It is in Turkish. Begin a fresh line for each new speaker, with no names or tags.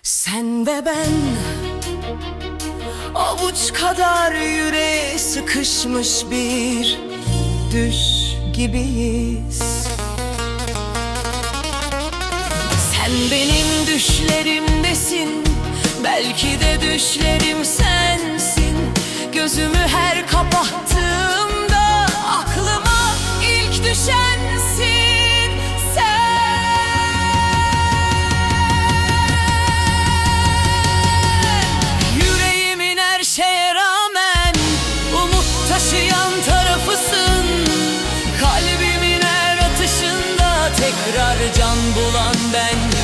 Sen ve ben avuç kadar yüreğe sıkışmış bir düş gibiyiz. Sen benim düşlerimdesin, belki de düşlerim sensin. Gözümü her kapattığımda aklıma ilk düşensin sen. Yüreğimin her şeye rağmen umut taşıyan tarafısın. Kalbimin her atışında tekrar can bulan ben.